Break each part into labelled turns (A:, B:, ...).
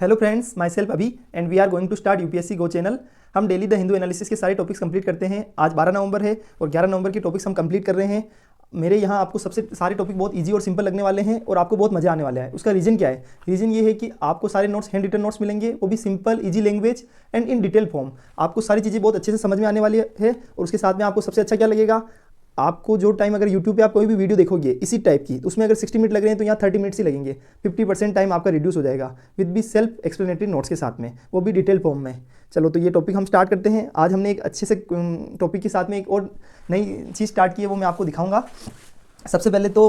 A: Hello friends, myself Abhi and we are going to start UPSC go channel. हम daily the Hindu analysis के सारे topics complete करते हैं। आज 12 नवंबर है और 11 नवंबर के टॉपिक्स हम कंप्लीट कर रहे हैं। मेरे यहाँ आपको सबसे सारे टॉपिक बहुत इजी और सिंपल लगने वाले हैं और आपको बहुत मजा आने वाला है। उसका रीज़न क्या है? रीज़न ये है कि आपको सारे नोट्स हैंड रिटन नोट्स मिलेंगे, वो भी simple easy language and in detail form. आपको सारी चीज़ें बहुत अच्छे से समझ में आने वाली है। और उसके साथ में आपको सबसे अच्छा क्या लगेगा, आपको जो टाइम अगर यूट्यूब पे आप कोई भी वीडियो देखोगे इसी टाइप की, तो उसमें अगर 60 मिनट लग रहे हैं तो यहाँ 30 मिनट्स ही लगेंगे। 50% टाइम आपका रिड्यूस हो जाएगा with be self explanatory notes के साथ में, वो भी डिटेल फॉर्म में। चलो तो ये टॉपिक हम स्टार्ट करते हैं। आज हमने एक अच्छे से टॉपिक के साथ में एक और नई चीज़ स्टार्ट की है, वो मैं आपको दिखाऊंगा। सबसे पहले तो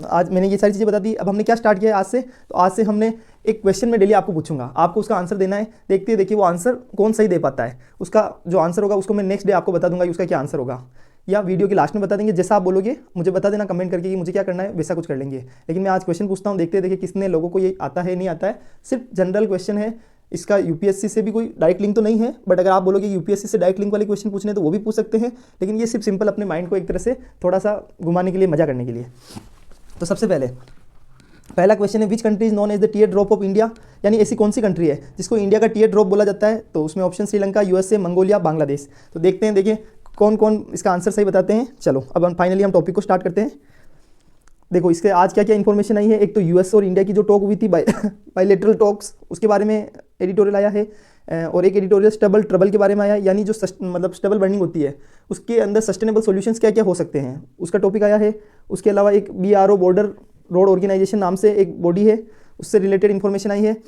A: आज मैंने ये सारी चीज़ें बता दी। अब हमने क्या स्टार्ट किया है आज से, तो आज से हमने एक क्वेश्चन में डेली आपको पूछूंगा, आपको उसका आंसर देना है। देखते हैं, देखिए वो आंसर कौन सही दे पाता है। उसका जो आंसर होगा उसको मैं नेक्स्ट डे आपको बता दूंगा कि उसका क्या आंसर होगा, या वीडियो के लास्ट में बता देंगे। जैसा आप बोलोगे मुझे बता देना कमेंट करके कि मुझे क्या करना है, वैसा कुछ कर लेंगे। लेकिन मैं आज क्वेश्चन पूछता हूँ, देखते हैं देखिए कितने लोगों को ये आता है नहीं आता है। सिर्फ जनरल क्वेश्चन है, इसका यूपीएससी से भी कोई डायरेक्ट लिंक तो नहीं है, बट अगर आप बोलोगे यूपीएससी से डायरेक्ट लिंक वाले क्वेश्चन पूछने तो वो भी पूछ सकते हैं। लेकिन ये सिर्फ सिंपल अपने माइंड को एक तरह से थोड़ा सा घुमाने के लिए, मजा करने के लिए। तो सबसे पहला क्वेश्चन है, which country is known as the tear drop of India, यानी ऐसी कौन सी कंट्री है जिसको इंडिया का टीयर ड्रॉप बोला जाता है। तो उसमें option Sri Lanka, USA, Mongolia, Bangladesh. तो देखते हैं, देखिए कौन कौन इसका आंसर सही बताते हैं। चलो अब हम फाइनली हम टॉपिक को स्टार्ट करते हैं। देखो इसके आज क्या क्या इन्फॉर्मेशन आई है। एक तो यूएस और इंडिया की जो टॉक हुई थी बायलैटरल टॉक्स, उसके बारे में एडिटोरियल आया है। और एक एडिटोरियल स्टेबल ट्रबल के बारे में आया, यानी जो मतलब स्टेबल बर्निंग होती है उसके अंदर सस्टेनेबल सॉल्यूशंस क्या क्या हो सकते हैं, उसका टॉपिक आया है। उसके अलावा एक BRO बॉर्डर रोड ऑर्गेनाइजेशन नाम से एक बॉडी है, उससे रिलेटेड इन्फॉर्मेशन आई है।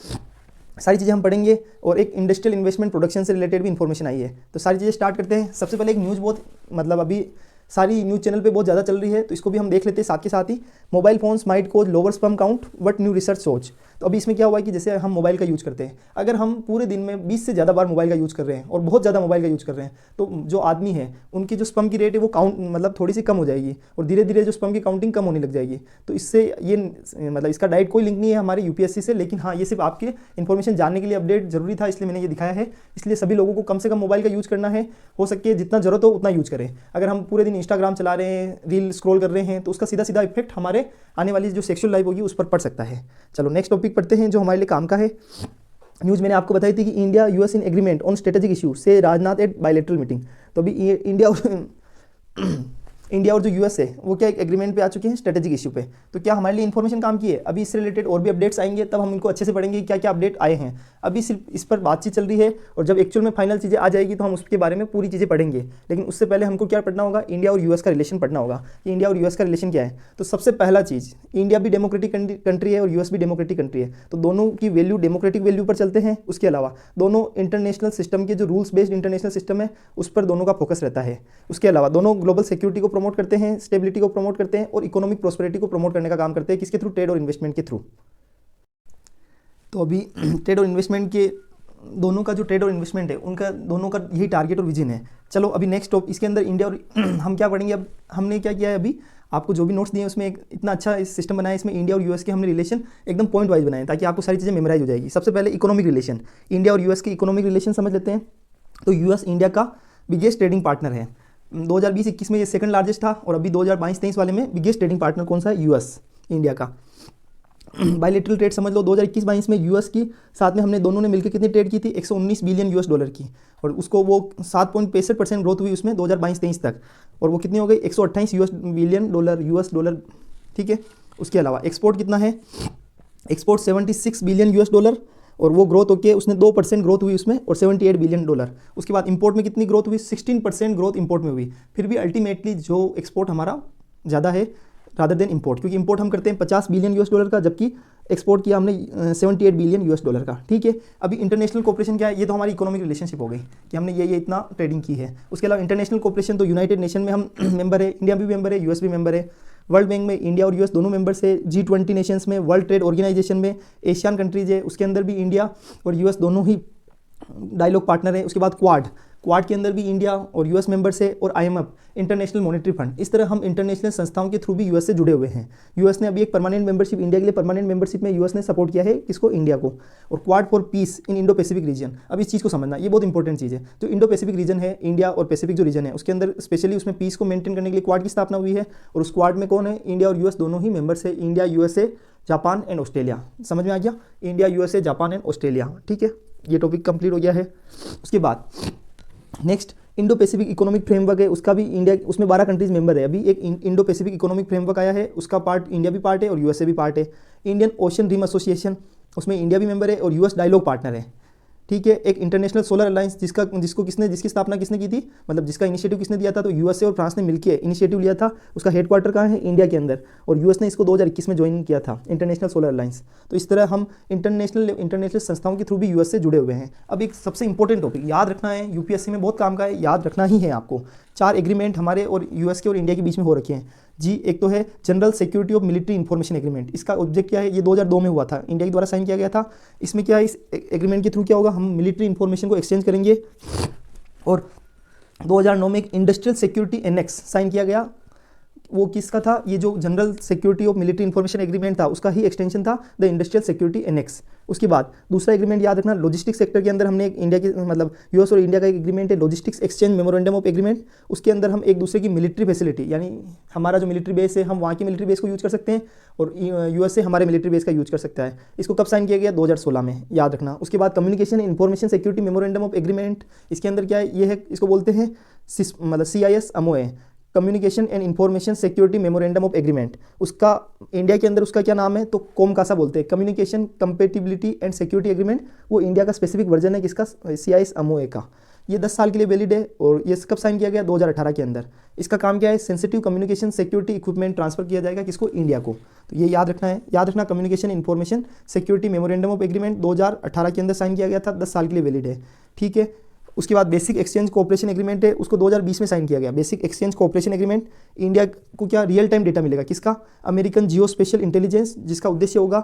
A: सारी चीज़ें हम पढ़ेंगे। और एक इंडस्ट्रियल इन्वेस्टमेंट प्रोडक्शन से रिलेटेड भी इन्फॉर्मेशन आई है। तो सारी चीज़ें स्टार्ट करते हैं। सबसे पहले एक न्यूज़ बहुत मतलब अभी सारी न्यूज़ चैनल पे बहुत ज़्यादा चल रही है, तो इसको भी हम देख लेते हैं साथ के साथ ही। Mobile phones might cause lower sperm count but new research सोच। तो अभी इसमें क्या हुआ है कि जैसे हम मोबाइल का यूज़ करते हैं, अगर हम पूरे दिन में 20 से ज़्यादा बार मोबाइल का यूज़ कर रहे हैं और बहुत ज़्यादा मोबाइल का यूज़ कर रहे हैं, तो जो आदमी है उनकी जो स्पर्म की रेट है वो काउंट मतलब थोड़ी सी कम हो जाएगी और धीरे धीरे जो स्पर्म की काउंटिंग कम होने लग जाएगी। तो इससे ये मतलब इसका डायरेक्ट कोई लिंक नहीं है हमारे यूपीएससी से, लेकिन हाँ ये सिर्फ आपके इन्फॉर्मेशन जानने के लिए अपडेट जरूरी था, इसलिए मैंने ये दिखाया है। इसलिए सभी लोगों को कम से कम मोबाइल का यूज़ करना है, हो सके जितना जरूरत हो उतना यूज़ करें। अगर हम पूरे दिन इंस्टाग्राम चला रहे हैं, रील स्क्रॉल कर रहे हैं, तो उसका सीधा सीधा इफेक्ट हमारे आने वाली जो सेक्सुअल लाइफ होगी उस पर पड़ सकता है। चलो नेक्स्ट टॉपिक पढ़ते हैं जो हमारे लिए काम का है। न्यूज़ मैंने आपको बताई थी कि India US in agreement on strategic issue से राजनाथ एट बायलैटरल मीटिंग। तो अभी इंडिया और जो यूएस है वो क्या एक एग्रीमेंट पे आ चुके हैं स्ट्रेटेजिक इशू पे। तो क्या हमारे लिए इन्फॉर्मेशन काम की है? अभी इससे रिलेटेड और भी अपडेट्स आएंगे, तब हम इनको अच्छे से पढ़ेंगे क्या क्या अपडेट आए हैं। अभी सिर्फ इस पर बातचीत चल रही है, और जब एक्चुअल में फाइनल चीज़ें आ जाएगी तो हम उसके बारे में पूरी चीज़ें पढ़ेंगे। लेकिन उससे पहले हमको क्या पढ़ना होगा, इंडिया और यूएस का रिलेशन पढ़ना होगा कि इंडिया और यूएस का रिलेशन क्या है। तो सबसे पहला चीज़, इंडिया भी डेमोक्रेटिक कंट्री है और यूएस भी डेमोक्रेटिक कंट्री है, तो दोनों की वैल्यू डेमोक्रेटिक वैल्यू पर चलते हैं। उसके अलावा दोनों इंटरनेशनल सिस्टम के जो रूल्स बेस्ड इंटरनेशनल सिस्टम है उस पर दोनों का फोकस रहता है। उसके अलावा दोनों ग्लोबल सिक्योरिटी को प्रमोट करते हैं, स्टेबिलिटी को प्रमोट करते हैं और इकोनॉमिक प्रोस्पेरिटी को प्रमोट करने का काम करते हैं। किसके थ्रू? ट्रेड और इन्वेस्टमेंट के थ्रू। तो अभी ट्रेड और इन्वेस्टमेंट के दोनों का जो ट्रेड और इन्वेस्टमेंट है उनका दोनों का यही टारगेट और विजन है। चलो अभी नेक्स्ट टॉप इसके अंदर इंडिया और हम क्या पढ़ेंगे। अब हमने क्या किया है, अभी आपको जो भी नोट्स दिए उसमें एक इतना अच्छा इस सिस्टम बनाया, इसमें इंडिया और यूएस के हमने रिलेशन एकदम पॉइंट वाइज बनाए ताकि आपको सारी चीज़ें मेमोराइज हो जाएगी। सबसे पहले इकोनॉमिक रिलेशन, इंडिया और यूएस के इकोनॉमिक रिलेशन समझ लेते हैं। तो यूएस इंडिया का बिगेस्ट ट्रेडिंग पार्टनर है। 2020-21 में ये सेकंड लार्जेस्ट था, और अभी 2022-23 वाले में बिगेस्ट ट्रेडिंग पार्टनर कौन सा है? यूएस, इंडिया का। बायलैटरल ट्रेड समझ लो, 2021-22 में यूएस की साथ में हमने दोनों ने मिलकर कितनी ट्रेड की थी? 119 बिलियन यूएस डॉलर की, और उसको वो 7.65% ग्रोथ हुई उसमें 2022-23 तक, और वो कितनी हो गई? 128 बिलियन डॉलर यूएस डॉलर। ठीक है। उसके अलावा एक्सपोर्ट कितना है? एक्सपोर्ट 76 बिलियन यूएस डॉलर, और वो ग्रोथ होके उसने 2% ग्रोथ हुई उसमें, और 78 बिलियन डॉलर। उसके बाद इंपोर्ट में कितनी ग्रोथ हुई? 16% ग्रोथ इंपोर्ट में हुई। फिर भी अल्टीमेटली जो एक्सपोर्ट हमारा ज़्यादा है रादर देन इंपोर्ट, क्योंकि इंपोर्ट हम करते हैं 50 बिलियन यूएस डॉलर का, जबकि एक्सपोर्ट किया हमने 78 बिलियन यूएस डॉलर का। ठीक है। अभी इंटरनेशनल कोऑपरेशन क्या है? ये तो हमारी इकोनॉमिक रिलेशनशिप हो गई कि हमने ये इतना ट्रेडिंग की है। उसके अलावा इंटरनेशनल कोऑपरेशन तो यूनाइटेड नेशन में हम मेंबर है, इंडिया भी मेंबर है, यूएस भी मेंबर है। वर्ल्ड बैंक में इंडिया और यूएस दोनों मेंबर्स है। G20 नेशंस में, वर्ल्ड ट्रेड ऑर्गेनाइजेशन में, एशियन कंट्रीज है, उसके अंदर भी इंडिया और यूएस दोनों ही डायलॉग पार्टनर है। उसके बाद क्वाड के अंदर भी इंडिया और यूएस मेंबर्स है, और IMF इंटरनेशनल मॉनेटरी फंड। इस तरह हम इंटरनेशनल संस्थाओं के थ्रू भी यूएस से जुड़े हुए हैं। यूएस ने अभी एक परमानेंट मेंबरशिप, इंडिया के लिए परमानेंट मेंबरशिप में यूएस ने सपोर्ट किया है, किसको? इंडिया को। और quad for piece in Indo Pacific region, अब इस चीज़ को समझना, ये बहुत इंपॉर्टेंट चीज़ है। जो इंडो पैसिफिक रीजन है, इंडिया और पैसिफिक जो रीजन है उसके अंदर स्पेशली उसमें पीस को मेंटेन करने के लिए क्वाड की स्थापना हुई है, और उस क्वाड में कौन है? इंडिया और यूएस दोनों ही मेंबर्स है। India USA Japan and Australia. समझ में आ गया, India, USA, Japan and Australia. ठीक है, ये टॉपिक कंप्लीट हो गया है। उसके बाद next Indo Pacific economic framework है, उसका भी इंडिया, उसमें 12 कंट्रीज मेंबर है। अभी एक इंडो पैसिफिक इकोनॉमिक फ्रेमवर्क आया है, उसका पार्ट इंडिया भी पार्ट है और यूएसए भी पार्ट है। इंडियन ओशन रिम एसोसिएशन, उसमें इंडिया भी मेंबर है और यूएस डायलॉग पार्टनर है। ठीक है, एक इंटरनेशनल सोलर अलायंस जिसकी स्थापना किसने की थी, मतलब जिसका इनिशिएटिव किसने दिया था, तो यूएसए और फ्रांस ने मिलकर इनिशिएटिव लिया था। उसका हेडक्वार्टर कहाँ है, इंडिया के अंदर, और यूएस ने इसको 2021 में ज्वाइन किया था, इंटरनेशनल सोलर अलायंस। तो इस तरह हम इंटरनेशनल संस्थाओं के थ्रू भी यूएस से जुड़े हुए हैं। अब एक सबसे इंपॉर्टेंट टॉपिक याद रखना है, यूपीएससी में बहुत काम का है, याद रखना ही है आपको। 4 एग्रीमेंट हमारे और यूएस के और इंडिया के बीच में हो रखे हैं जी। एक तो है general security of military information agreement. इसका ऑब्जेक्ट क्या है, ये 2002 में हुआ था, इंडिया के द्वारा साइन किया गया था। इसमें क्या है, इस एग्रीमेंट के थ्रू क्या होगा, हम मिलिट्री इंफॉर्मेशन को एक्सचेंज करेंगे। और 2009 में एक इंडस्ट्रियल सिक्योरिटी एनेक्स साइन किया गया। वो किसका था, ये जो general security of military information agreement था उसका ही एक्सटेंशन था, द इंडस्ट्रियल सिक्योरिटी एनेक्स। उसके बाद दूसरा एग्रीमेंट याद रखना, लॉजिस्टिक्स सेक्टर के अंदर हमने एक इंडिया के मतलब यूएस और इंडिया का एक एग्रीमेंट है, logistics exchange memorandum of agreement. उसके अंदर हम एक दूसरे की मिलिट्री फैसिलिटी, यानी हमारा जो मिलिट्री बेस है हम वहाँ की मिलिट्री बेस को यूज़ कर सकते हैं और यूएस से हमारे मिलिट्री बेस का यूज़ कर सकता है। इसको कब साइन किया गया, 2016 में, याद रखना। उसके बाद communication and information security memorandum of agreement, इसके अंदर क्या है, ये है, इसको बोलते हैं मतलब CIS-MOA, communication and information security memorandum of agreement. उसका इंडिया के अंदर उसका क्या नाम है, तो कोमकासा बोलते हैं, communication compatibility and security agreement. वो इंडिया का स्पेसिफिक वर्जन है किसका, CIS-MOA का। ये 10 साल के लिए वैलिड है और ये कब साइन किया गया, 2018 के अंदर। इसका काम क्या है, sensitive communication security equipment transfer किया जाएगा किसको, इंडिया को। तो ये याद रखना है, याद रखना communication information security memorandum of agreement 2018 के अंदर साइन किया गया था, 10 साल के लिए वैलिड है। ठीक है, उसके बाद बेसिक एक्सचेंज कोऑपरेशन एग्रीमेंट है, उसको 2020 में साइन किया गया। Basic exchange cooperation agreement, India को क्या रियल टाइम डेटा मिलेगा किसका, अमेरिकन जियो स्पेशल इंटेलिजेंस, जिसका उद्देश्य होगा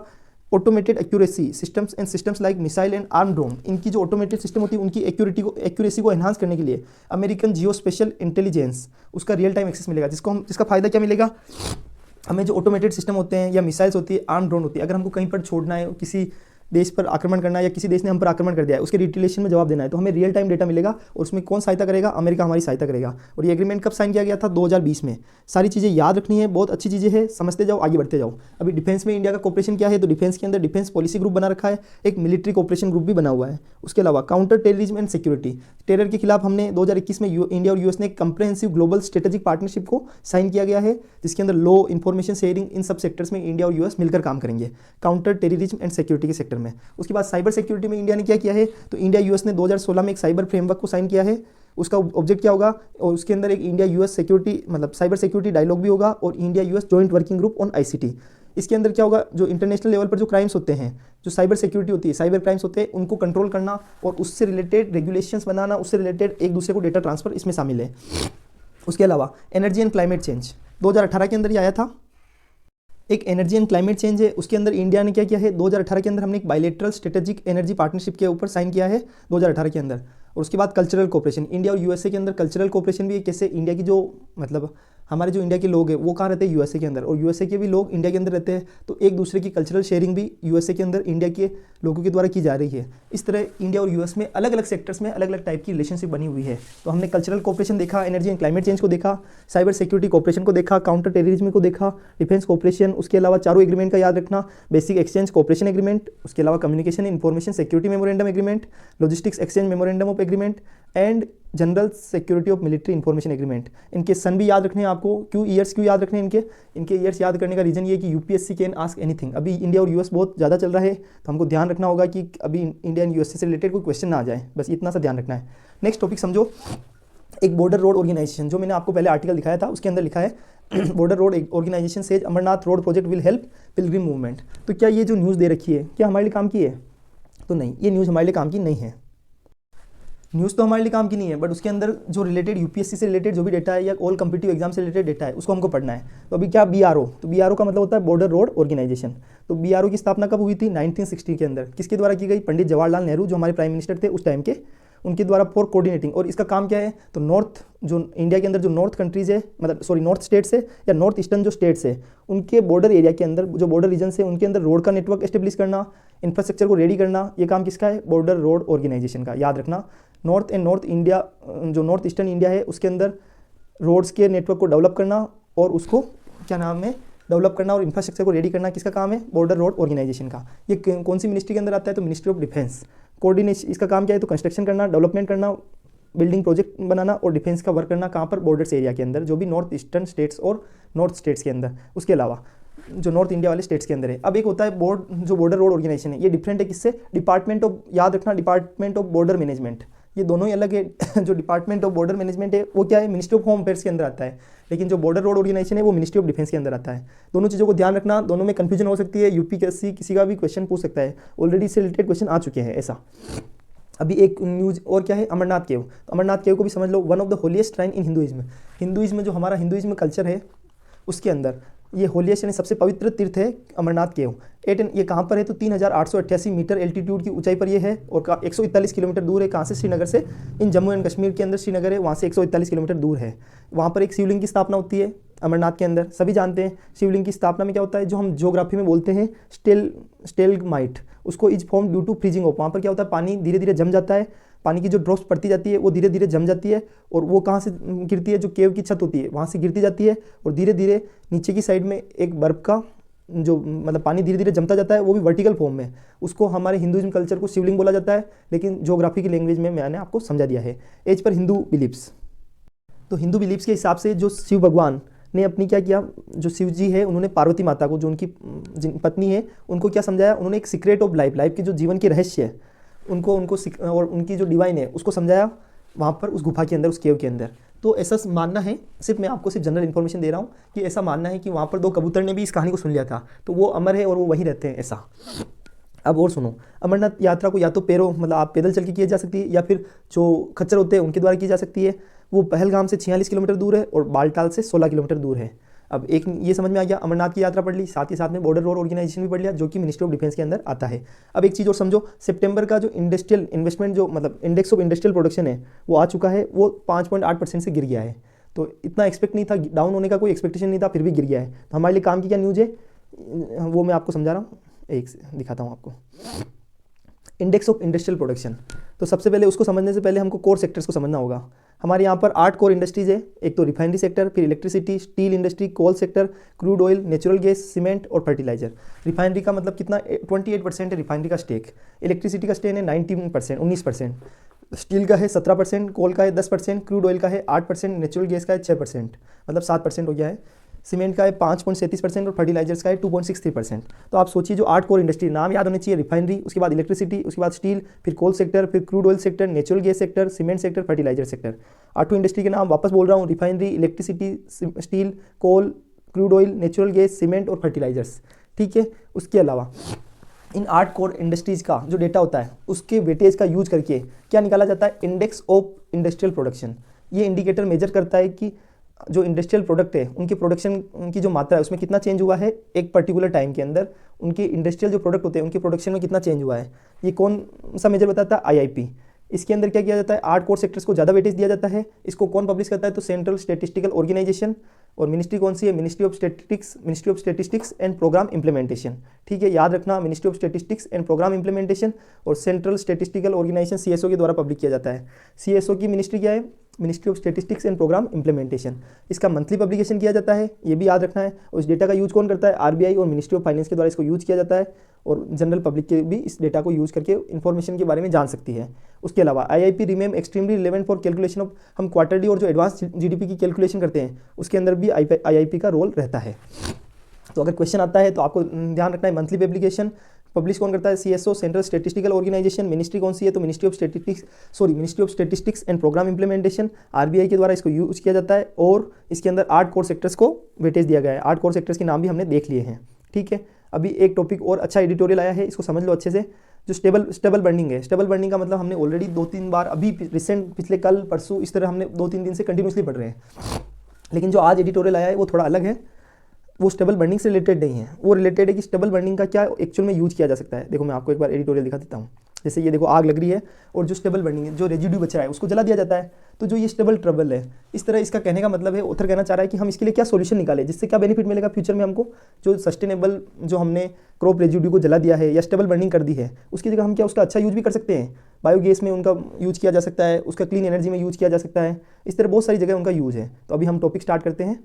A: automated accuracy systems and systems like missile and arm drone. इनकी जो ऑटोमेटेड सिस्टम होती है उनकी एक्यूरेसी को एनहांस करने के लिए अमेरिकन जियो स्पेशल इंटेलिजेंस, उसका रियल टाइम एक्सेस मिलेगा, जिसका फायदा क्या मिलेगा, हमें जो ऑटोमेटेड सिस्टम होते हैं या मिसाइल्स होती है, आर्म ड्रोन होती है, अगर हमको कहीं पर छोड़ना है, किसी देश पर आक्रमण करना है या किसी देश ने हम पर आक्रमण कर दिया है, उसके रिटेलिएशन में जवाब देना है, तो हमें रियल टाइम डेटा मिलेगा। और उसमें कौन सहायता करेगा, अमेरिका हमारी सहायता करेगा। और ये एग्रीमेंट कब साइन किया गया था, 2020 में। सारी चीज़ें याद रखनी है, बहुत अच्छी चीज़ें हैं, समझते जाओ, आगे बढ़ते जाओ। अभी डिफेंस में इंडिया का कोऑपरेशन क्या है, तो डिफेंस के अंदर डिफेंस पॉलिसी ग्रुप बना रखा है, एक मिलिट्री कोऑपरेशन ग्रुप भी बना हुआ है। उसके अलावा counter terrorism and security, terror के खिलाफ हमने 2021 में इंडिया और यूएस ने कंप्रेहेंसिव ग्लोबल स्ट्रेटेजिक पार्टनरशिप को साइन किया गया है, जिसके अंदर लॉ, इंफॉर्मेशन शेयरिंग, इन सब सेक्टर्स में इंडिया और यूएस मिलकर काम करेंगे, काउंटर टेररिज्म एंड सिक्योरिटी के सेक्टर में। उसके बाद साइबर सिक्योरिटी में इंडिया ने क्या किया है, तो इंडिया यूएस ने 2016 में एक साइबर फ्रेमवर्क को साइन किया है। उसका ऑब्जेक्ट क्या होगा, और उसके अंदर एक इंडिया यूएस सिक्योरिटी मतलब साइबर सिक्योरिटी डायलॉग भी होगा और India US joint working group on ICT। इसके अंदर क्या होगा, जो इंटरनेशनल लेवल पर जो क्राइम्स होते हैं, जो साइबर सिक्योरिटी होती है, साइबर क्राइम्स होते हैं, उनको कंट्रोल करना और उससे रिलेटेड रेगुलेशंस बनाना, उससे रिलेटेड एक दूसरे को डेटा ट्रांसफर, इसमें शामिल है। उसके अलावा एनर्जी एंड क्लाइमेट चेंज 2018 के अंदर ही आया था, एक एनर्जी एंड क्लाइमेट चेंज है। उसके अंदर इंडिया ने क्या किया है, 2018 के अंदर हमने एक बायलैटरल स्ट्रेटेजिक एनर्जी पार्टनरशिप के ऊपर साइन किया है 2018 के अंदर। और उसके बाद कल्चरल कोऑपरेशन, इंडिया और यूएसए के अंदर कल्चरल कोऑपरेशन भी, कैसे इंडिया की जो मतलब हमारे जो इंडिया के लोग हैं वो कहाँ रहते हैं, यूएसए के अंदर, और यूएसए के भी लोग इंडिया के अंदर रहते हैं, तो एक दूसरे की कल्चरल शेयरिंग भी यूएसए के अंदर इंडिया के लोगों के द्वारा की जा रही है। इस तरह इंडिया और यूएस में अलग अलग सेक्टर्स में अलग अलग टाइप की रिलेशनशिप बनी हुई है। तो हमने कल्चरल कोऑपरेशन देखा, एनर्जी एंड क्लाइमेट चेंज को देखा, साइबर सिक्योरिटी कोऑपरेशन को देखा, काउंटर टेररिज्म को देखा, डिफेंस कोऑपरेशन। उसके अलावा चारों एग्रीमेंट का याद रखना, बेसिक एक्सचेंज कोऑपरेशन एग्रीमेंट, उसके अलावा communication information security memorandum agreement, logistics exchange memorandum of agreement and general security of military information agreement. इनके सन भी याद रखने हैं आपको, क्यों याद रखने हैं इनके ईयर्स याद करने का रीजन ये कि यूपीएससी कैन आस्क एनीथिंग। अभी इंडिया और यूएस बहुत ज़्यादा चल रहा है, तो हमको ध्यान रखना होगा कि अभी इंडिया एंड यूएसए से रिलेटेड कोई क्वेश्चन ना आ जाए, बस इतना सा ध्यान रखना है। नेक्स्ट टॉपिक समझो, एक बॉर्डर रोड ऑर्गेनाइजेशन, जो मैंने आपको पहले आर्टिकल दिखाया था उसके अंदर लिखा है border road organisation says Amarnath road project will help pilgrim movement. तो क्या ये जो न्यूज़ दे रखी है क्या हमारे लिए काम की है, तो नहीं, ये न्यूज़ हमारे लिए काम की नहीं है। न्यूज़ तो हमारे लिए काम की नहीं है, बट उसके अंदर जो रिलेटेड यूपीएससी से रिलेटेड जो भी डेटा है या ऑल कम्पिटिटिव एग्जाम से रिलेटेड डेटा है उसको हमको पढ़ना है। तो अभी क्या BRO, तो BRO का मतलब होता है बॉर्डर रोड ऑर्गेनाइजेशन। तो BRO की स्थापना कब हुई थी, 1960 के अंदर। किसके द्वारा की गई, पंडित जवाहरलाल नेहरू जो हमारे प्राइम मिनिस्टर थे उस टाइम के, उनके द्वारा फॉर कोऑर्डिनेटिंग। और इसका काम क्या है, तो नॉर्थ जो इंडिया के अंदर जो नॉर्थ कंट्रीज़ है, मतलब सॉरी नॉर्थ स्टेट्स है या नॉर्थ ईस्टर्न जो स्टेट्स है, उनके बॉर्डर एरिया के अंदर जो बॉर्डर रीजन है उनके अंदर रोड का नेटवर्क एस्टेब्लिश करना, इंफ्रास्ट्रक्चर को रेडी करना, ये काम किसका है, बॉर्डर रोड ऑर्गेनाइजेशन का। याद रखना, नॉर्थ इंडिया जो नॉर्थ ईस्टर्न इंडिया है उसके अंदर रोड्स के नेटवर्क को डेवलप करना और उसको क्या नाम है, डेवलप करना और इंफ्रास्ट्रक्चर को रेडी करना किसका काम है? बॉर्डर रोड ऑर्गेनाइजेशन का। ये कौन सी मिनिस्ट्री के अंदर आता है? तो मिनिस्ट्री ऑफ डिफेंस। कोऑर्डिनेशन इसका काम क्या है? तो कंस्ट्रक्शन करना, डेवलपमेंट करना, बिल्डिंग प्रोजेक्ट बनाना और डिफेंस का वर्क करना। कहाँ पर? बॉर्डर्स एरिया के अंदर, जो भी नॉर्थ ईस्टर्न स्टेट्स और नॉर्थ स्टेट्स के अंदर, उसके अलावा जो नॉर्थ इंडिया वाले स्टेट्स के अंदर है। अब एक होता है जो बॉर्डर रोड ऑर्गेनाइजेशन है, ये डिफरेंट है किससे? डिपार्टमेंट ऑफ, याद रखना, डिपार्टमेंट ऑफ बॉर्डर मैनेजमेंट, ये दोनों ही अलग है। जो डिपार्टमेंट ऑफ बॉर्डर मैनेजमेंट है वो क्या है? मिनिस्ट्री ऑफ होम अफेयर्स के अंदर आता है, लेकिन जो बॉर्डर रोड ऑर्गेनाइजेशन है वो मिनिस्ट्री ऑफ डिफेंस के अंदर आता है। दोनों चीज़ों को ध्यान रखना, दोनों में कंफ्यूजन हो सकती है, यूपीएससी किसी का भी क्वेश्चन पूछ सकता है, ऑलरेडी इससे रिलेटेड क्वेश्चन आ चुके हैं ऐसा। अभी एक न्यूज़ और क्या है? अमरनाथ केव। तो अमरनाथ केव को भी समझ लो, one of the holiest shrine in Hinduism. Hinduism जो हमारा हिंदुइज्म कल्चर है उसके अंदर ये होलीएस्ट यानी सबसे पवित्र तीर्थ है अमरनाथ केव। ये कहाँ पर है? तो 3888 मीटर एल्टीट्यूड की ऊंचाई पर ये है और 141 किलोमीटर दूर है। कहाँ से? श्रीनगर से। इन जम्मू एंड कश्मीर के अंदर श्रीनगर है, वहाँ से 141 किलोमीटर दूर है। वहाँ पर एक शिवलिंग की स्थापना होती है अमरनाथ के अंदर। सभी जानते हैं शिवलिंग की स्थापना में क्या होता है, जो हम ज्योग्राफी में बोलते हैं स्टेलमाइट, उसको is form due to freezing of. वहाँ पर क्या होता है? पानी धीरे धीरे जम जाता है, पानी की जो ड्रॉप्स पड़ती जाती है वो धीरे धीरे जम जाती है और वो कहाँ से गिरती है? जो केव की छत होती है वहाँ से गिरती जाती है और धीरे धीरे नीचे की साइड में एक बर्फ़ का जो मतलब पानी धीरे धीरे जमता जाता है, वो भी वर्टिकल फॉर्म में। उसको हमारे हिंदुइज्म कल्चर को शिवलिंग बोला जाता है, लेकिन ज्योग्राफी की लैंग्वेज में मैंने आपको समझा दिया है। एज पर हिंदू बिलीव्स, तो हिंदू बिलीव्स के हिसाब से जो शिव भगवान ने अपनी क्या किया, जो शिव जी है उन्होंने पार्वती माता को, जो उनकी पत्नी है, उनको क्या समझाया? उन्होंने एक सीक्रेट ऑफ लाइफ की जो जीवन के रहस्य है उनको और उनकी जो डिवाइन है उसको समझाया वहाँ पर उस गुफा के अंदर, उस केव के अंदर। तो ऐसा मानना है, सिर्फ मैं आपको सिर्फ जनरल इन्फॉर्मेशन दे रहा हूँ कि ऐसा मानना है कि वहाँ पर 2 कबूतर ने भी इस कहानी को सुन लिया था, तो वो अमर है और वो वहीं रहते हैं ऐसा। अब और सुनो, अमरनाथ यात्रा को या तो मतलब आप पैदल चल के किया जा सकती है या फिर जो खच्चर होते हैं उनके द्वारा की जा सकती है। वो पहलगाम से 46 किलोमीटर दूर है और बालटाल से 16 किलोमीटर दूर है। अब एक ये समझ में आ गया, अमरनाथ की यात्रा पढ़ ली, साथ ही साथ में बॉर्डर रोड ऑर्गेनाइजेशन भी पढ़ लिया जो कि मिनिस्ट्री ऑफ डिफेंस के अंदर आता है। अब एक चीज़ और समझो, सितंबर का जो इंडस्ट्रियल इन्वेस्टमेंट जो मतलब इंडेक्स ऑफ इंडस्ट्रियल प्रोडक्शन है वो आ चुका है, वो 5.8% से गिर गया है। तो इतना एक्सपेक्ट नहीं था, डाउन होने का कोई एक्सपेक्टेशन नहीं था, फिर भी गिर गया है। तो हमारे लिए काम की क्या न्यूज़ है वो मैं आपको समझा रहा हूँ, एक दिखाता हूँ आपको। इंडेक्स ऑफ इंडस्ट्रियल प्रोडक्शन, तो सबसे पहले उसको समझने से पहले हमको कोर सेक्टर्स को समझना होगा। हमारे यहाँ पर 8 कोर इंडस्ट्रीज है, एक तो रिफाइनरी सेक्टर, फिर electricity, steel industry, coal sector, crude oil, natural gas, cement और फर्टिलाइजर। रिफाइनरी का मतलब कितना? 28% है रिफाइनरी का स्टेक। इलेक्ट्रिसिटी का स्टेक है 19%, स्टील का है 17%, कोल का है 10%, क्रूड ऑयल का है 8%, नेचुरल गैस का है 6%, मतलब 7% हो गया है। सीमेंट का है 5.37% और फर्टिलाइजर्स का है 2.63%। तो आप सोचिए जो 8 कोर इंडस्ट्री, नाम याद होने चाहिए, रिफाइनरी, उसके बाद इलेक्ट्रिसिटी, उसके बाद स्टील, फिर कोल सेक्टर, फिर crude oil sector, natural gas sector, cement sector, fertiliser sector. 8 industry के नाम वापस बोल रहा हूँ, refinery, electricity, steel, coal, crude oil, natural gas, cement और फर्टिलाइजर्स। ठीक है, उसके अलावा इन 8 कोर इंडस्ट्रीज़ का जो डेटा होता है उसके वेटेज का यूज करके क्या निकाला जाता है? Index of industrial production. ये इंडिकेटर मेजर करता है कि जो इंडस्ट्रियल प्रोडक्ट है उनके प्रोडक्शन की जो मात्रा है उसमें कितना चेंज हुआ है एक पर्टिकुलर टाइम के अंदर, उनके इंडस्ट्रियल जो प्रोडक्ट होते हैं उनके प्रोडक्शन में कितना चेंज हुआ है। ये कौन सा मेजर बताता है? IIP। इसके अंदर क्या किया जाता है? 8 कोर सेक्टर्स को ज़्यादा वेटेज दिया जाता है। इसको कौन पब्लिश करता है? तो सेंट्रल स्टैटिस्टिकल ऑर्गेनाइजेशन। और मिनिस्ट्री कौन सी है? Ministry of statistics and programme implementation. ठीक है, याद रखना, ministry of statistics and programme implementation और सेंट्रल स्टैटिस्टिकल ऑर्गेनाइजेशन CSO के द्वारा पब्लिक किया जाता है। CSO की मिनिस्ट्री क्या है? Ministry of statistics and programme implementation. इसका मंथली पब्लिकेशन किया जाता है, ये भी याद रखना है। और इस डेटा का यूज कौन करता है? RBI और मिनिस्ट्री ऑफ फाइनेंस के द्वारा इसको यूज किया जाता है और जनरल पब्लिक के भी इस डेटा को यूज करके इन्फॉर्मेशन के बारे में जान सकती है। उसके अलावा IIP remain extremely relevant for calculation of, हम क्वार्टरली और जो एडवांस GDP की कैलकुलेशन करते हैं उसके अंदर भी IIP का रोल रहता है। तो अगर क्वेश्चन आता है तो आपको ध्यान रखना है मंथली पब्लिकेशन पब्लिश कौन करता है? CSO, central statistical organisation. Ministry कौन सी है? तो ministry of statistics and programme implementation. RBI के द्वारा इसको यूज किया जाता है और इसके अंदर 8 कोर सेक्टर्स को वेटेज दिया गया है। 8 कोर सेक्टर्स के नाम भी हमने देख लिए हैं। ठीक है, अभी एक टॉपिक और अच्छा एडिटोरियल आया है, इसको समझ लो अच्छे से। जो स्टेबल बर्निंग है, स्टेबल बर्निंग का मतलब हमने ऑलरेडी 2-3 बार अभी रिसेंट पिछले कल परसों इस तरह हमने 2-3 दिन से कंटिन्यूसली पढ़ रहे हैं। लेकिन जो आज एडिटोरियल आया है वो थोड़ा अलग है, वो स्टेबल बर्निंग से रिलेटेड नहीं है। वो रिलेटेड है कि स्टेबल बर्निंग का क्या एक्चुअल में यूज किया जा सकता है। देखो मैं आपको एक बार एडिटोरियल दिखा देता हूँ। जैसे ये देखो आग लग रही है और जो स्टेबल बर्निंग है, जो रेजिड्यू बच रहा है उसको जला दिया जाता है। तो जो ये स्टेबल ट्रबल है, इस तरह इसका कहने का मतलब है, ऑथर कहना चाह रहा है कि हम इसके लिए क्या सोल्यूशन निकालें जिससे क्या बेनिफिट मिलेगा फ्यूचर में हमको। जो सस्टेनेबल जो हमने क्रॉप रेजिड्यू को जला दिया है या स्टेबल बर्निंग कर दी है, उसकी जगह हम क्या उसका अच्छा यूज भी कर सकते हैं। बायोगैस में उनका यूज किया जा सकता है, उसका क्लीन एनर्जी में यूज किया जा सकता है। इस तरह बहुत सारी जगह उनका यूज है। तो अभी हम टॉपिक स्टार्ट करते हैं।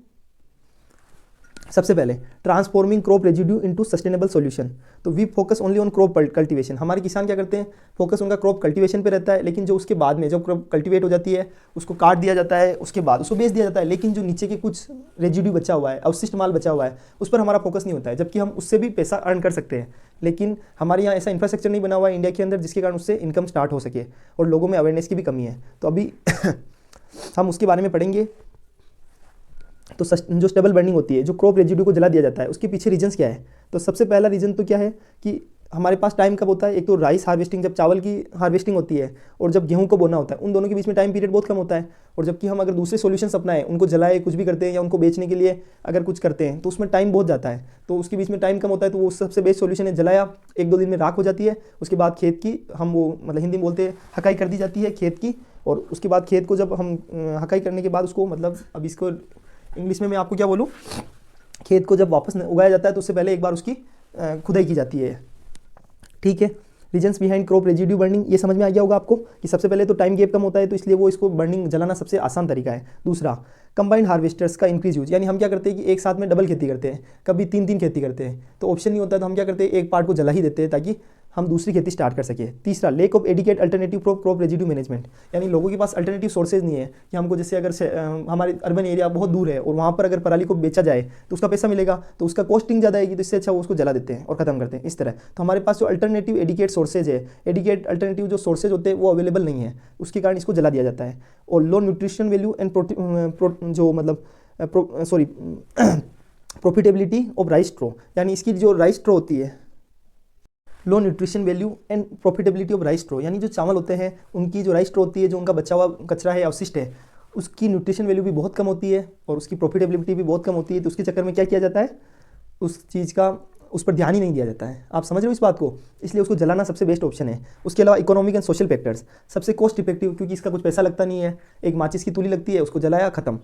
A: सबसे पहले transforming crop residue into sustainable solution. तो we focus only on crop cultivation. हमारे किसान क्या करते हैं, फोकस उनका क्रॉप कल्टीवेशन पे रहता है, लेकिन जो उसके बाद में जब क्रॉप कल्टीवेट हो जाती है उसको काट दिया जाता है, उसके बाद उसको बेच दिया जाता है, लेकिन जो नीचे के कुछ रेजिड्यू बचा हुआ है, अवशिष्ट माल बचा हुआ है, उस पर हमारा फोकस नहीं होता है, जबकि हम उससे भी पैसा अर्न कर सकते हैं। लेकिन हमारे यहाँ ऐसा इंफ्रास्ट्रक्चर नहीं बना हुआ है इंडिया के अंदर जिसके कारण उससे इनकम स्टार्ट हो सके, और लोगों में अवेयरनेस की भी कमी है। तो अभी हम उसके बारे में पढ़ेंगे। तो जो स्टेबल बर्निंग होती है, जो क्रॉप रेजिड्यू को जला दिया जाता है, उसके पीछे रीजंस क्या है। तो सबसे पहला रीज़न तो क्या है कि हमारे पास टाइम कब होता है, एक तो राइस हार्वेस्टिंग, जब चावल की हार्वेस्टिंग होती है, और जब गेहूं को बोना होता है, उन दोनों के बीच में टाइम पीरियड बहुत कम होता है। और जबकि हम अगर दूसरे सॉल्यूशंस अपनाएं, उनको जलाए कुछ भी करते हैं या उनको बेचने के लिए अगर कुछ करते हैं, तो उसमें टाइम बहुत जाता है, तो उसके बीच में टाइम कम होता है। तो वो सबसे बेस्ट सॉल्यूशन है, जलाया 1-2 दिन में राख हो जाती है, उसके बाद खेत की हम वो मतलब हिंदी में बोलते हैं हकाई कर दी जाती है खेत की। और उसके बाद खेत को जब हम हकाई करने के बाद उसको मतलब अब इसको इंग्लिश में मैं आपको क्या बोलूँ, खेत को जब वापस उगाया जाता है तो उससे पहले एक बार उसकी खुदाई की जाती है। ठीक है, regions behind crop residue burning, ये समझ में आ गया होगा आपको कि सबसे पहले तो टाइम गैप कम होता है, तो इसलिए वो इसको बर्निंग जलाना सबसे आसान तरीका है। दूसरा, कंबाइंड हार्वेस्टर्स का इंक्रीज यूज, यानी हम क्या करते हैं कि एक साथ में डबल खेती करते हैं, कभी 3-3 खेती करते हैं, तो ऑप्शन नहीं होता है तो हम क्या करते हैं एक पार्ट को जला ही देते हैं ताकि हम दूसरी खेती स्टार्ट कर सके। तीसरा, lake of adequate alternative crop residue management, यानी लोगों के पास अल्टरनेटिव सोर्सेज नहीं है कि हमको जैसे अगर हमारे अर्बन एरिया बहुत दूर है और वहाँ पर अगर पराली को बेचा जाए तो उसका पैसा मिलेगा, तो उसका कॉस्टिंग ज़्यादा आएगी, तो इससे अच्छा वो उसको जला देते हैं और ख़त्म करते हैं इस तरह। तो हमारे पास जो अल्टरनेटिव एडिकेट सोर्सेज है, एडिकेट अल्टरनेटिव जो सोर्सेज होते हैं वो अवेलेबल नहीं है, उसके कारण इसको जला दिया जाता है। और लो न्यूट्रिशन वैल्यू एंड जो मतलब प्रॉफिटेबिलिटी ऑफ राइस स्ट्रो, यानी इसकी जो राइस स्ट्रो होती है, low nutrition value and profitability of rice straw, यानी जो चावल होते हैं उनकी जो राइस स्ट्रो होती है, जो उनका बचा हुआ कचरा है, अवशिष्ट है, उसकी न्यूट्रिशन वैल्यू भी बहुत कम होती है और उसकी प्रॉफिटेबिलिटी भी बहुत कम होती है। तो उसके चक्कर में क्या किया जाता है, उस चीज़ का उस पर ध्यान ही नहीं दिया जाता है। आप समझ रहे हो इस बात को, इसलिए उसको जलाना सबसे बेस्ट ऑप्शन है। उसके अलावा इकोनॉमिक एंड सोशल फैक्टर्स, सबसे कॉस्ट इफेक्टिव, क्योंकि इसका कुछ पैसा लगता नहीं है, एक माचिस की तूली लगती है, उसको जलाया खत्म।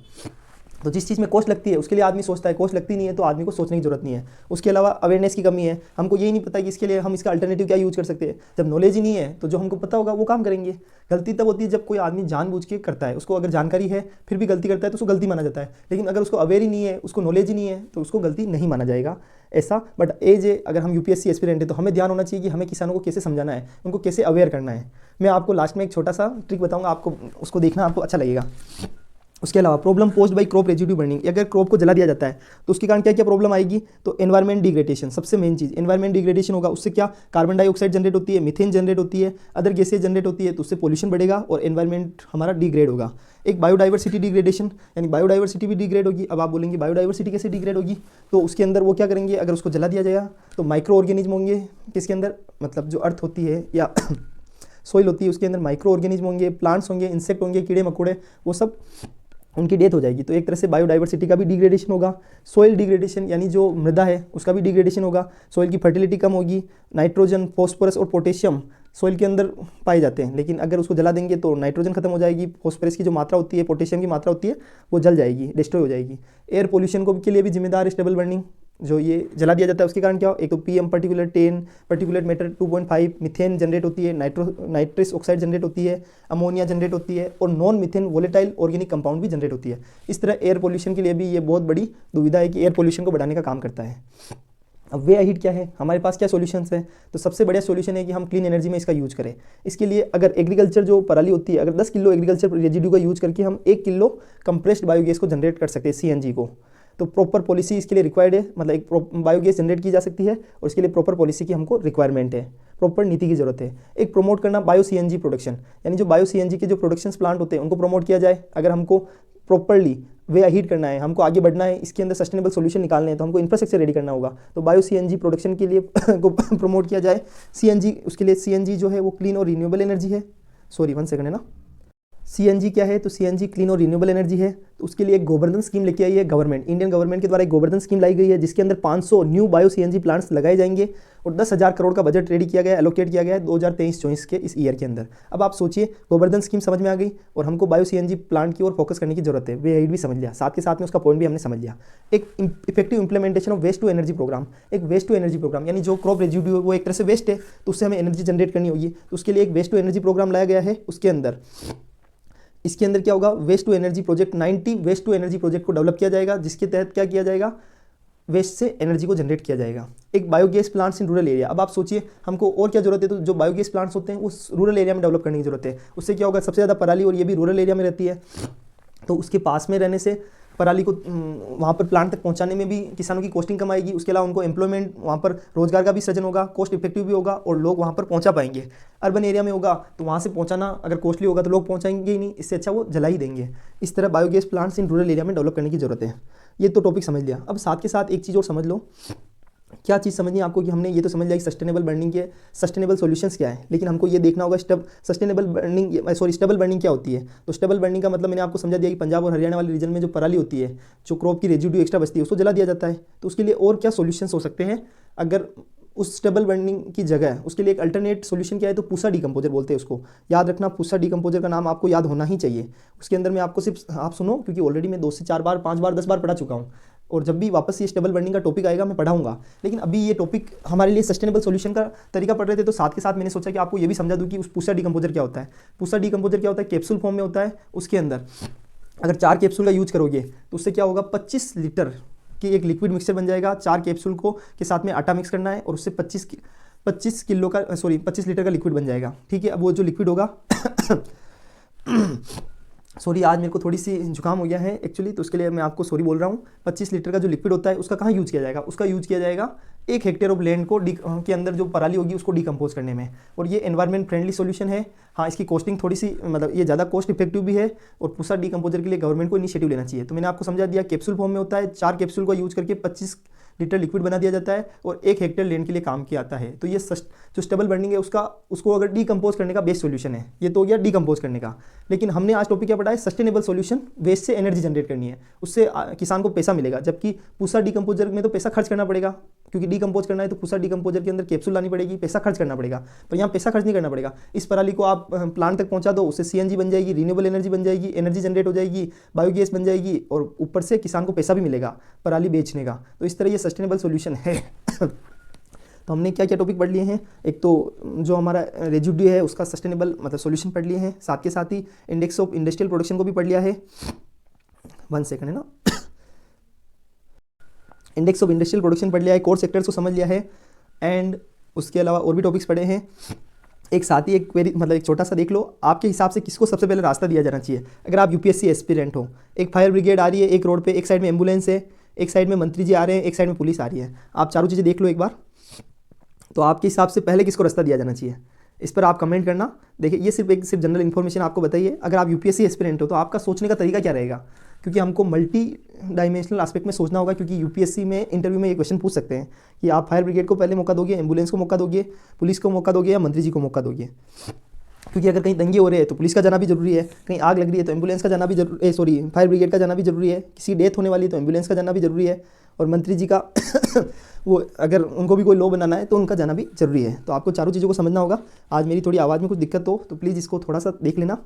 A: तो जिस चीज़ में कॉस्ट लगती है उसके लिए आदमी सोचता है, कॉस्ट लगती नहीं है तो आदमी को सोचने की जरूरत नहीं है। उसके अलावा अवेयरनेस की कमी है, हमको यही नहीं पता कि इसके लिए हम इसका अल्टरनेटिव क्या यूज़ कर सकते हैं। जब नॉलेज ही नहीं है तो जो हमको पता होगा वो काम करेंगे। गलती तब होती है जब कोई आदमी जानबूझ के करता है, उसको अगर जानकारी है फिर भी गलती करता है तो उसको गलती माना जाता है, लेकिन अगर उसको अवेयर ही नहीं है, उसको नॉलेज ही नहीं है, तो उसको गलती नहीं माना जाएगा ऐसा। बट एज ए अगर हम यूपीएससी एस्पिरेंट है तो हमें ध्यान होना चाहिए कि हमें किसानों को कैसे समझाना है, उनको कैसे अवेयर करना है। मैं आपको लास्ट में एक छोटा सा ट्रिक बताऊँगा, आपको उसको देखना, आपको अच्छा लगेगा। उसके अलावा problem post by crop residue burning, अगर क्रॉप को जला दिया जाता है तो उसके कारण क्या क्या प्रॉब्लम आएगी। तो एनवायरमेंट डिग्रेडेशन, सबसे मेन चीज़ एनवायरमेंट डिग्रेडेशन होगा। उससे क्या, कार्बन डाइऑक्साइड जनरेट होती है, मीथेन जनरेट होती है, अदर गैसेज जनरेट होती है, तो उससे पोल्यूशन बढ़ेगा और एनवायरमेंट हमारा डिग्रेड होगा। एक बायोडाइवर्सिटी डिग्रेडेशन, यानी बायोडाइवर्सिटी भी डिग्रेड होगी। अब आप बोलेंगे बायोडाइवर्सिटी कैसे डिग्रेड होगी, तो उसके अंदर वो क्या करेंगे, अगर उसको जला दिया जाएगा तो माइक्रो ऑर्गेनिज्म होंगे किसके अंदर, मतलब जो अर्थ होती है या सोइल होती है उसके अंदर माइक्रो ऑर्गेनिज्म होंगे, प्लांट्स होंगे, इंसेक्ट होंगे, कीड़े मकोड़े, वो सब उनकी डेथ हो जाएगी। तो एक तरह से बायोडाइवर्सिटी का भी डिग्रेडेशन होगा। सोइल डिग्रेडेशन, यानी जो मृदा है उसका भी डिग्रेडेशन होगा, सोइल की फर्टिलिटी कम होगी। नाइट्रोजन, फॉस्फोरस और पोटेशियम सोइल के अंदर पाए जाते हैं, लेकिन अगर उसको जला देंगे तो नाइट्रोजन खत्म हो जाएगी, फॉस्फोरस की जो मात्रा होती है, पोटेशियम की मात्रा होती है वो जल जाएगी, डिस्ट्रॉय हो जाएगी। एयर पोल्यूशन को के लिए भी जिम्मेदार है स्टेबल बर्निंग, जो ये जला दिया जाता है उसके कारण क्या हो, एक तो PM particular 10, particular matter 2.5, methane generate होती है, नाइट्रस ऑक्साइड जनरेट होती है, अमोनिया जनरेट होती है और non methane volatile organic compound भी जनरेट होती है। इस तरह एयर पोल्यूशन के लिए भी ये बहुत बड़ी दुविधा है कि एयर पोल्यूशन को बढ़ाने का काम करता है। अब वे हीट क्या है, हमारे पास क्या सॉल्यूशंस हैं, तो सबसे बढ़िया सॉल्यूशन है कि हम क्लीन एनर्जी में इसका यूज करें। इसके लिए अगर एग्रीकल्चर जो पराली होती है, अगर 10 किलो एग्रीकल्चर रेजिड्यू का यूज करके हम 1 किलो कंप्रेस्ड बायोगैस को जनरेट कर सकते हैं, सीएनजी को, तो प्रॉपर पॉलिसी इसके लिए रिक्वायर्ड है, मतलब एक बायोगैस जनरेट की जा सकती है और इसके लिए प्रॉपर पॉलिसी की हमको रिक्वायरमेंट है, प्रॉपर नीति की जरूरत है। एक प्रमोट करना बायो सीएनजी प्रोडक्शन, यानी जो बायो सीएनजी के जो प्रोडक्शन प्लांट होते हैं उनको प्रमोट किया जाए। अगर हमको प्रॉपरली वे हीट करना है, हमको आगे बढ़ना है, इसके अंदर सस्टेनेबल सोल्यूशन निकालने हैं, तो हमको इंफ्रास्ट्रक्चर रेडी करना होगा, तो बायो सीएनजी प्रोडक्शन के लिए को प्रमोट किया जाए। सीएनजी, उसके लिए सीएनजी जो है वो क्लीन और रिन्यूएबल एनर्जी है, सॉरी 1 सेकंड है ना, सीएनजी क्या है, तो सीएनजी क्लीन और रिन्यूएबल एनर्जी है। तो उसके लिए एक गोवर्धन स्कीम लेके आई है गवर्नमेंट, इंडियन गवर्नमेंट के द्वारा एक गोवर्धन स्कीम लाई गई है, जिसके अंदर 500 न्यू बायो सीएनजी प्लांट्स लगाए जाएंगे और 10,000 करोड़ का बजट रेडी किया गया है, एलोकेट किया गया है 2023-24 के इस ईयर के अंदर। अब आप सोचिए, गोवर्धन स्कीम समझ में आ गई और हमको बायो सीएनजी प्लांट की ओर फोकस करने की जरूरत है, वे भी समझ लिया, साथ के साथ में उसका पॉइंट भी हमने समझ लिया। एक effective implementation of waste to energy programme, एक वेस्ट टू एनर्जी प्रोग्राम, यानी जो क्रॉप रेजिड्यू है वो एक तरह से वेस्ट है, तो उससे हमें एनर्जी जनरेट करनी होगी, तो उसके लिए एक वेस्ट टू एनर्जी प्रोग्राम लाया गया है। उसके अंदर इसके अंदर क्या होगा, waste to energy project, 90 waste to energy project को डेवलप किया जाएगा, जिसके तहत क्या किया जाएगा, वेस्ट से एनर्जी को जनरेट किया जाएगा। एक biogas plants in rural area. अब आप सोचिए हमको और क्या जरूरत है, तो जो बायोगैस प्लांट्स होते हैं उस रूरल एरिया में डेवलप करने की जरूरत है। उससे क्या होगा, सबसे ज़्यादा पराली और ये भी रूरल एरिया में रहती है, तो उसके पास में रहने से पराली को वहाँ पर प्लांट तक पहुँचाने में भी किसानों की कॉस्टिंग कम आएगी। उसके अलावा उनको एम्प्लॉयमेंट, वहाँ पर रोजगार का भी सृजन होगा, कॉस्ट इफेक्टिव भी होगा और लोग वहाँ पर पहुँचा पाएंगे। अर्बन एरिया में होगा तो वहाँ से पहुँचाना अगर कॉस्टली होगा तो लोग पहुँचाएंगे ही नहीं, इससे अच्छा वो जला ही देंगे। इस तरह biogas plants in rural area में डेवलप करने की जरूरत है। ये तो टॉपिक समझ लिया। अब साथ के साथ एक चीज़ और समझ लो। क्या चीज़ समझनी है आपको कि हमने ये तो समझ लिया कि सस्टेनेबल बर्निंग के सस्टेनेबल सॉल्यूशंस क्या है, लेकिन हमको ये देखना होगा स्टेबल बर्निंग क्या होती है। तो स्टेबल बर्निंग का मतलब मैंने आपको समझा दिया कि पंजाब और हरियाणा वाले रीजन में जो पराली होती है, जो क्रॉप की रेजिड्यू एक्स्ट्रा बचती है, उसको जला दिया जाता है। तो उसके लिए और क्या सॉल्यूशंस हो सकते हैं, अगर उस स्टेबल बर्निंग की जगह उसके लिए एक अल्टरनेट सॉल्यूशन क्या है, तो पूसा डिकम्पोजर बोलते हैं उसको। याद रखना, पूसा डिकम्पोजर का नाम आपको याद होना ही चाहिए। उसके अंदर मैं आपको सिर्फ आप सुनो, क्योंकि ऑलरेडी मैं 2 से 4 बार 5 बार 10 बार पढ़ा चुका हूँ, और जब भी वापस ये स्टेबल बर्निंग का टॉपिक आएगा मैं पढ़ाऊंगा। लेकिन अभी ये टॉपिक हमारे लिए सस्टेनेबल सॉल्यूशन का तरीका पढ़ रहे थे, तो साथ के साथ मैंने सोचा कि आपको ये भी समझा दूं कि उस पूसा डिकम्पोजर क्या होता है। पूसा डिकम्पोजर क्या होता है, कैप्सूल फॉर्म में होता है। उसके अंदर अगर 4 कैप्सूल का यूज करोगे तो उससे क्या होगा, 25 लीटर की एक लिक्विड मिक्सचर बन जाएगा। 4 कैप्सूल को के साथ में आटा मिक्स करना है और उससे 25 लीटर का लिक्विड बन जाएगा। ठीक है, अब वो जो लिक्विड होगा सॉरी, आज मेरे को थोड़ी सी जुकाम हो गया है एक्चुअली, तो उसके लिए मैं आपको सॉरी बोल रहा हूँ। 25 लीटर का जो लिक्विड होता है उसका कहाँ यूज किया जाएगा, उसका यूज किया जाएगा 1 हेक्टेयर ऑफ लैंड को के अंदर जो पराली होगी उसको डिकम्पोज करने में। और ये एनवायरमेंट फ्रेंडली सॉल्यूशन है। हाँ, इसकी कॉस्टिंग थोड़ी सी मतलब ये ज़्यादा कॉस्ट इफेक्टिव भी है, और पूसा डिकम्पोजर के लिए गवर्नमेंट को इनिशिएटिव लेना चाहिए। तो मैंने आपको समझा दिया, कैप्सूल फॉर्म में होता है। 4 कैप्सूल का यूज करके 25 लीटर लिक्विड बना दिया जाता है और 1 हेक्टेयर लैंड के लिए काम किया आता है। तो ये जो स्टेबल बर्निंग है उसको अगर डीकम्पोज करने का बेस्ट सॉल्यूशन है। ये तो हो गया डीकम्पोज करने का। लेकिन हमने आज टॉपिक क्या पढ़ा है, सस्टेनेबल सॉल्यूशन। वेस्ट से एनर्जी जनरेट करनी है, उससे किसान को पैसा मिलेगा। जबकि पूसा डिकम्पोजर में तो पैसा खर्च करना पड़ेगा, क्योंकि डीकम्पोज करना है तो पूसा डिकम्पोजर के अंदर कैप्सूल लानी पड़ेगी, पैसा खर्च करना पड़ेगा। पर यहाँ पैसा खर्च नहीं करना पड़ेगा। इस पराली को आप प्लांट तक पहुँचा दो, उससे CNG बन जाएगी, रिन्यूएबल एनर्जी बन जाएगी, एनर्जी जनरेट हो जाएगी, बायोगैस बन जाएगी, और ऊपर से किसान को पैसा भी मिलेगा पराली बेचने का। तो इस तरह ये सस्टेनेबल सॉल्यूशन है। तो हमने क्या क्या टॉपिक पढ़ लिए हैं, एक तो जो हमारा रेजिड्यू है उसका सस्टेनेबल मतलब सॉल्यूशन पढ़ लिए हैं, साथ के साथ ही इंडेक्स ऑफ इंडस्ट्रियल प्रोडक्शन को भी पढ़ लिया है। 1 सेकंड है ना, इंडेक्स ऑफ इंडस्ट्रियल प्रोडक्शन पढ़ लिया है, कोर सेक्टर्स को समझ लिया है, एंड उसके अलावा और भी टॉपिक्स पढ़े हैं। एक साथ ही एक क्वेरी मतलब एक छोटा सा देख लो, आपके हिसाब से किसको सबसे पहले रास्ता दिया जाना चाहिए अगर आप UPSC एस्पिरेंट हो। एक फायर ब्रिगेड आ रही है एक रोड पे, एक साइड में एम्बुलेंस है, एक साइड में मंत्री जी आ रहे हैं, एक साइड में पुलिस आ रही है। आप चारों चीज़ें देख लो एक बार, तो आपके हिसाब से पहले किसको रास्ता दिया जाना चाहिए, इस पर आप कमेंट करना। देखिए ये सिर्फ जनरल इन्फॉर्मेशन आपको बताइए। अगर आप UPSC एस्पिरेंट हो तो आपका सोचने का तरीका क्या रहेगा, क्योंकि हमको मल्टी डायमेंशनल एस्पेक्ट में सोचना होगा। क्योंकि UPSC में इंटरव्यू में ये क्वेश्चन पूछ सकते हैं कि आप फायर ब्रिगेड को पहले मौका दोगे, एम्बुलेंस को मौका दोगे, पुलिस को मौका दोगे, या मंत्री जी को मौका दोगे। क्योंकि अगर कहीं दंगे हो रहे हैं तो पुलिस का जाना भी जरूरी है, कहीं आग लग रही है तो एम्बुलेंस का जाना भी फायर ब्रिगेड का जाना भी जरूरी है, किसी डेथ होने वाली है तो एम्बुलेंस का जाना भी जरूरी है, और मंत्री जी का वो अगर उनको भी कोई लॉ बनाना है तो उनका जाना भी जरूरी है। तो आपको चारों चीज़ों को समझना होगा। आज मेरी थोड़ी आवाज़ में कुछ दिक्कत हो तो प्लीज़ इसको थोड़ा सा देख लेना।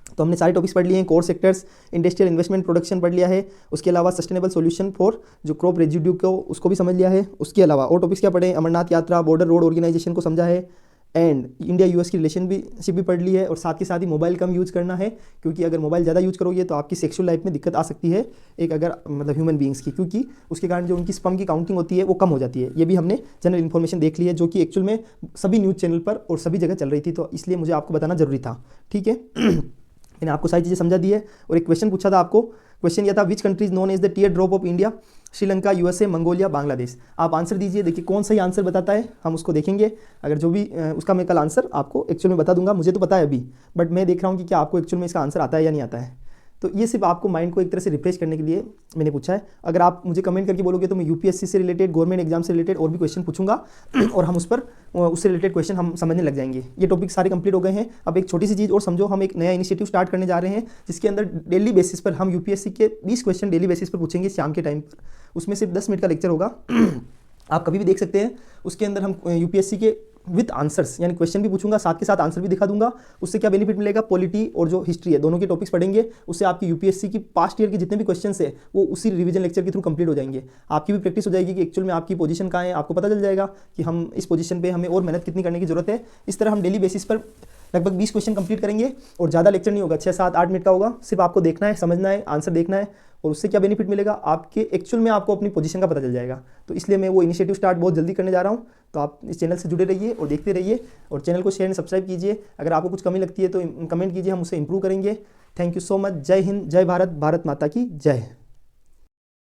A: तो हमने सारे टॉपिक्स पढ़ लिए हैं। Core sectors, industrial investment production पढ़ लिया है, उसके अलावा सस्टेनेबल सॉल्यूशन फॉर जो क्रॉप रेजिड्यू को उसको भी समझ लिया है। उसके अलावा और टॉपिक्स क्या पढ़े, अमरनाथ यात्रा, बॉर्डर रोड ऑर्गेनाइजेशन को समझा है, एंड इंडिया US की रिलेशनशिप भी पढ़ ली है। और साथ के साथ ही मोबाइल कम यूज़ करना है, क्योंकि अगर मोबाइल ज़्यादा यूज़ करोगे तो आपकी सेक्सुअल लाइफ में दिक्कत आ सकती है, एक अगर मतलब ह्यूमन बींग्स की, क्योंकि उसके कारण जो उनकी स्पर्म की काउंटिंग होती है वो कम हो जाती है। ये भी हमने जनरल इन्फॉर्मेशन देख ली है, जो कि एक्चुअल में सभी न्यूज़ चैनल पर और सभी जगह चल रही थी, तो इसलिए मुझे आपको बताना जरूरी था। ठीक है, मैंने आपको सारी चीज़ें समझा दी है। और एक क्वेश्चन पूछा था आपको, क्वेश्चन यह था, which countries known as the tear drop of India, Sri Lanka, USA, Mongolia, Bangladesh. आप आंसर दीजिए, देखिए कौन सही आंसर बताता है, हम उसको देखेंगे। अगर जो भी उसका मैं कल आंसर आपको एक्चुअल में बता दूंगा। मुझे तो पता है अभी, बट मैं देख रहा हूँ कि क्या आपको एक्चुअल में इसका आंसर आता है या नहीं आता है। तो ये सिर्फ आपको माइंड को एक तरह से रिफ्रेश करने के लिए मैंने पूछा है। अगर आप मुझे कमेंट करके बोलोगे तो मैं UPSC से रिलेटेड, गवर्नमेंट एग्जाम से रिलेटेड और भी क्वेश्चन पूछूंगा, और हम उससे रिलेटेड क्वेश्चन हम समझने लग जाएंगे। ये टॉपिक सारे कंप्लीट हो गए हैं। अब एक छोटी सी चीज़ और समझो, हम एक नया इनिशिएटिव स्टार्ट करने जा रहे हैं, जिसके अंदर डेली बेसिस पर हम UPSC के 20 क्वेश्चन डेली बेसिस पर पूछेंगे शाम के टाइम पर। उसमें सिर्फ 10 मिनट का लेक्चर होगा, आप कभी भी देख सकते हैं। उसके अंदर हम UPSC के विद आंसर्स यानी क्वेश्चन भी पूछूंगा, साथ के साथ आंसर भी दिखा दूंगा। उससे क्या बेनिफिट मिलेगा, पॉलिटी और जो हिस्ट्री है दोनों के टॉपिक्स पढ़ेंगे, उससे आपकी UPSC की पास्ट ईयर के जितने भी क्वेश्चंस है वो उसी रिवीजन लेक्चर के थ्रू कंप्लीट हो जाएंगे। आपकी भी प्रैक्टिस हो जाएगी कि एक्चुअल में आपकी पोजीशन कहाँ है, आपको पता चल जाएगा कि हम इस पोजीशन पे हमें और मेहनत कितनी करने की जरूरत है। इस तरह हम डेली बेसिस पर लगभग 20 क्वेश्चन कंप्लीट करेंगे और ज़्यादा लेक्चर नहीं होगा, 6-7-8 मिनट का होगा। सिर्फ आपको देखना है, समझना है, आंसर देखना है और उससे क्या बेनिफिट मिलेगा, आपके एक्चुअल में आपको अपनी पोजीशन का पता चल जाएगा। तो इसलिए मैं वो इनिशिएटिव स्टार्ट बहुत जल्दी करने जा रहा हूँ। तो आप इस चैनल से जुड़े रहिए और देखते रहिए और चैनल को शेयर एंड सब्सक्राइब कीजिए। अगर आपको कुछ कमी लगती है तो कमेंट कीजिए, हम उसे इंप्रूव करेंगे। Thank you so much. जय हिंद, जय भारत, भारत माता की जय।